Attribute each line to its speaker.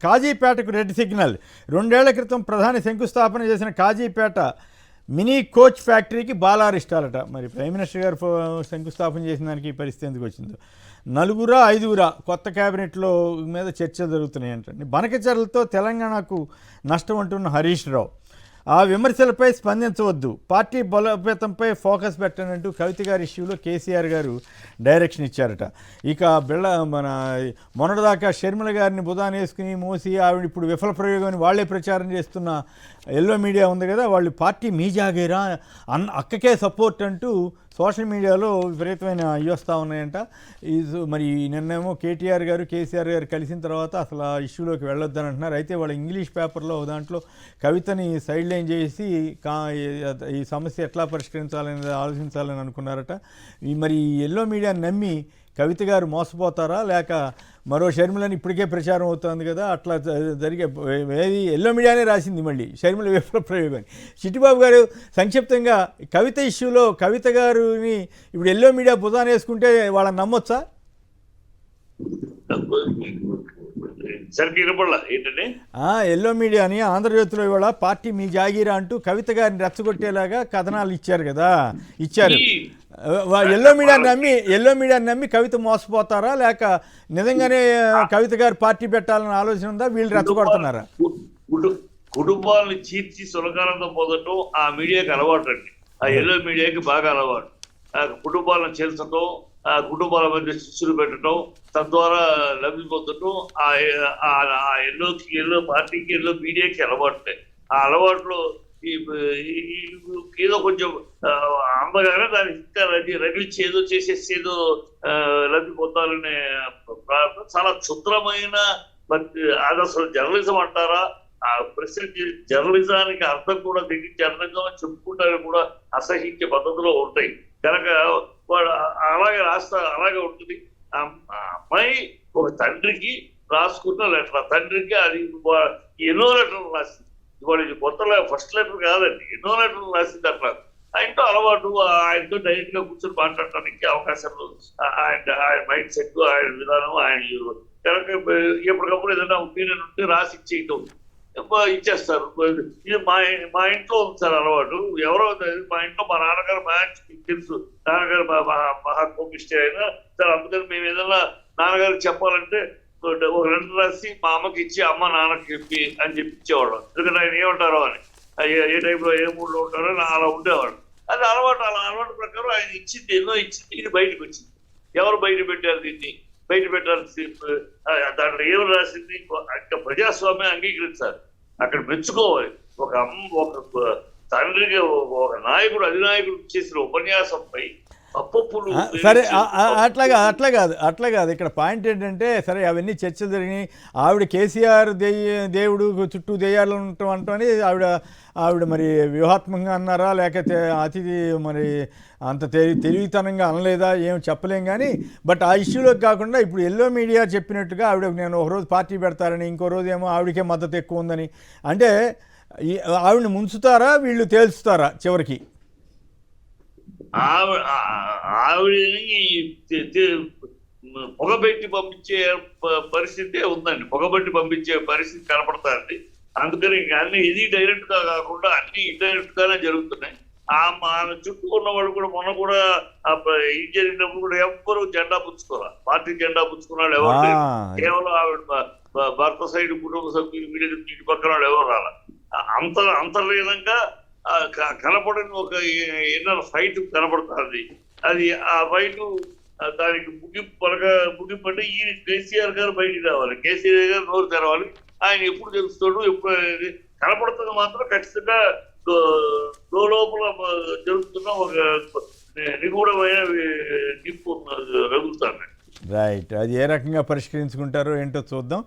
Speaker 1: కాజీపేటకు red signal. 2 ఏళ్ల క్రితం ప్రధాని శంకుస్థాపన చేసిన కాజీపేట మినీ కోచ్ ఫ్యాక్టరీకి బాలారిష్టాలట. మరి ప్రైమ్ మినిస్టర్ గారు శంకుస్థాపన చేసిన దానికి ఈ పరిస్థితి ఎందుకు వచ్చిందో. 4 5 కొత్త క్యాబినెట్లో మీద చర్చలు జరుగుతున్నాయంటండి. బనకచర్లతో తెలంగాణకు నష్టం అంటున్న హరీష్ రావు. ఆ విమర్శలపై స్పందించవద్దు, పార్టీ బలోపేతంపై ఫోకస్ పెట్టనంటూ కవిత గారి ఇష్యూలో కేసీఆర్ గారు డైరెక్షన్ ఇచ్చారట. ఇక మొన్నటిదాకా షర్మిల గారిని బుధాన్ని వేసుకుని మోసి ఆవిడ ఇప్పుడు విఫల ప్రయోగం అని వాళ్లే ప్రచారం చేస్తున్న ఎల్లో మీడియా ఉంది కదా, వాళ్ళు పార్టీ మీ జాగేరా అక్కకే సపోర్ట్ అంటూ సోషల్ మీడియాలో విపరీతమైన అయ్యొస్తూ ఉన్నాయంట. మరి నిన్నేమో కేటీఆర్ గారు కేసీఆర్ గారు కలిసిన తర్వాత అసలు ఆ ఇష్యూలోకి వెళ్ళొద్దని అంటున్నారు. అయితే వాళ్ళ ఇంగ్లీష్ పేపర్లో దాంట్లో కవితని సైడ్ లైన్ చేసి ఈ సమస్య ఎట్లా పరిష్కరించాలని ఆలోచించాలని అనుకున్నారట. మరి ఎల్లో మీడియాని నమ్మి కవిత గారు మోసపోతారా, లేక మరో షర్మిలని ఇప్పటికే ప్రచారం అవుతుంది కదా, అట్లా జరిగే ఏది ఎల్లో మీడియానే రాసింది మళ్ళీ షర్మిల విఫల ప్రయోగం. చిట్టిబాబు గారు సంక్షిప్తంగా కవిత ఇష్యూలో కవిత గారిని ఇప్పుడు ఎల్లో మీడియా బుధాన్ని వేసుకుంటే వాళ్ళని నమ్మొచ్చా? ఎల్లో మీడియాని ఆంధ్రజ్యోతిలో ఇవాళ పార్టీ మీ జాగీరా అంటూ కవిత గారిని రెచ్చగొట్టేలాగా కథనాలు ఇచ్చారు కదా, ఇచ్చారు. ఎల్లో మీడియాని నమ్మి కవిత మోసపోతారా, లేక నిజంగానే కవిత గారు పార్టీ పెట్టాలని ఆలోచన ఉందా, వీళ్ళు రెచ్చగొడుతున్నారా?
Speaker 2: కుటుంబాలను చీర్చి సులకానంతో పోదటం ఆ మీడియాకి అలవాటు అండి. ఆ ఎల్లో మీడియాకి బాగా అలవాటు. కుటుంబాలను చేర్చడం, ఆ కుటుంబాల మధ్య శిష్యులు పెట్టడం, తద్వారా లబ్ధి పొందటం ఆ ఎల్లో పార్టీకి ఎల్లో మీడియాకి అలవాట్లే. ఆ అలవాట్లో ఏదో కొంచెం అందగానే దానికి ఇంకా రగిలిచ్చి ఏదో చేసేసి ఏదో లబ్ధి పొందాలనే చాలా క్షుద్రమైన, అది అసలు జర్నలిజం అంటారా? ఆ ప్రశ్న జర్నలిజానికి అర్థం కూడా దిగించి అర్థంగా చెప్పుకుంటారని కూడా అసహించే పద్ధతిలో ఉంటాయి కనుక వాడు అలాగే అలాగే ఉంటుంది. ఆ అమ్మాయి ఒక తండ్రికి రాసుకున్న లెటర్, తండ్రికి అది ఎన్నో లెటర్లు రాసింది. ఇవాళ ఇది కొత్త ఫస్ట్ లెటర్ కాదండి, ఎన్నో లెటర్లు రాసింది. అట్లా ఆయనతో అలవాటు, ఆయనతో డైరెక్ట్ గా కూర్చొని మాట్లాడటానికి అవకాశాలు, ఆయన మైండ్ సెట్, ఆయన విధానం, ఆయన కనుక ఎప్పటికప్పుడు ఏదైనా ఒపీనియన్ ఉంటే రాసి ఇచ్చేయటం ఇచ్చేస్తారు. ఇది మా ఇంట్లో ఉంది సార్ అలవాటు. ఎవరో మా ఇంట్లో మా నాన్నగారు మ్యాచ్ తెలుసు, నాన్నగారు మహా కోపిష్టి అయినా సార్, అందుకని మేము ఏదైనా నాన్నగారికి చెప్పాలంటే ఒక లెటర్ రాసి మా అమ్మకి ఇచ్చి అమ్మ నాన్నకి చెప్పి అని చెప్పి ఇచ్చేవాడు. ఎందుకంటే ఆయన ఏమంటారో అని, ఏ టైంలో ఏ మూడ్లో ఉంటారో అలా ఉండేవాడు. అది అలవాటు ప్రకారం ఆయన ఇచ్చింది, ఎన్నో ఇచ్చింది. ఇది బయటకు వచ్చింది. ఎవరు బయట పెట్టారు దీన్ని? బయట పెట్టాల్సి దాంట్లో ఏమి రాసింది? ఇంకా ప్రజాస్వామ్యం అంగీకరించాలి, అక్కడ మెచ్చుకోవాలి. ఒక తండ్రికి ఒక నాయకుడు అధినాయకుడు చేసిన ఉపన్యాసంపై
Speaker 1: సరే అట్లా కాదు ఇక్కడ పాయింట్ ఏంటంటే, సరే అవన్నీ చర్చ జరిగినాయి. ఆవిడ కేసీఆర్ దేవుడు చుట్టూ దెయ్యాలు ఉండటం అంటని ఆవిడ మరి వ్యూహాత్మకంగా అన్నారా, లేకపోతే అతిథి మరి అంత తెలివితనంగా అనలేదా, ఏం చెప్పలేం. కానీ బట్ ఆ ఇష్యూలోకి కాకుండా ఇప్పుడు ఎల్లో మీడియా చెప్పినట్టుగా ఆవిడ నేను ఒకరోజు పార్టీ పెడతారని, ఇంకో రోజు ఏమో ఆవిడకే మద్దతు ఎక్కువ ఉందని, అంటే ఆవిడని ముంచుతారా వీళ్ళు తేల్చుతారా చివరికి?
Speaker 2: ఆవిడని పొగబెట్టి పంపించే పరిస్థితే ఉందండి. పొగబెట్టి పంపించే పరిస్థితి కనపడుతుంది. అందుకని అన్ని ఇది డైరెక్ట్ గా కాకుండా అన్ని ఇండైరెక్ట్ గానే జరుగుతున్నాయి. ఆమె చుట్టూ ఉన్న వాళ్ళు కూడా మొన్న కూడా ఇది జరిగినప్పుడు కూడా ఎవరు జెండా పుచ్చుకోరా, పార్టీ జెండా పుచ్చుకున్న వాళ్ళు ఎవరు లేరు. కేవలం ఆవిడ భర్త సైడ్ కుటుంబ సభ్యులు వీడి పక్కన వాళ్ళు ఎవరు రాల. అంతర్లీనంగా కనపడిన ఒక ఇన్నర్ ఫైట్ కనపడుతుంది. అది ఆ ఫైట్ దానికి ముగింపు అంటే ఈ కేసీఆర్ గారు బయటికి రావాలి, కేసీఆర్ గారు నోరు తెరవాలి. ఆయన ఎప్పుడు తెలుస్తాడు, ఎప్పుడు కనపడుతుంది మాత్రం ఖచ్చితంగా లోపల జరుగుతున్న ఒక నిగూఢమైన నిప్పు రగులుతాను.
Speaker 1: రైట్, అది ఏ రకంగా పరిష్కరించుకుంటారో ఏంటో చూద్దాం.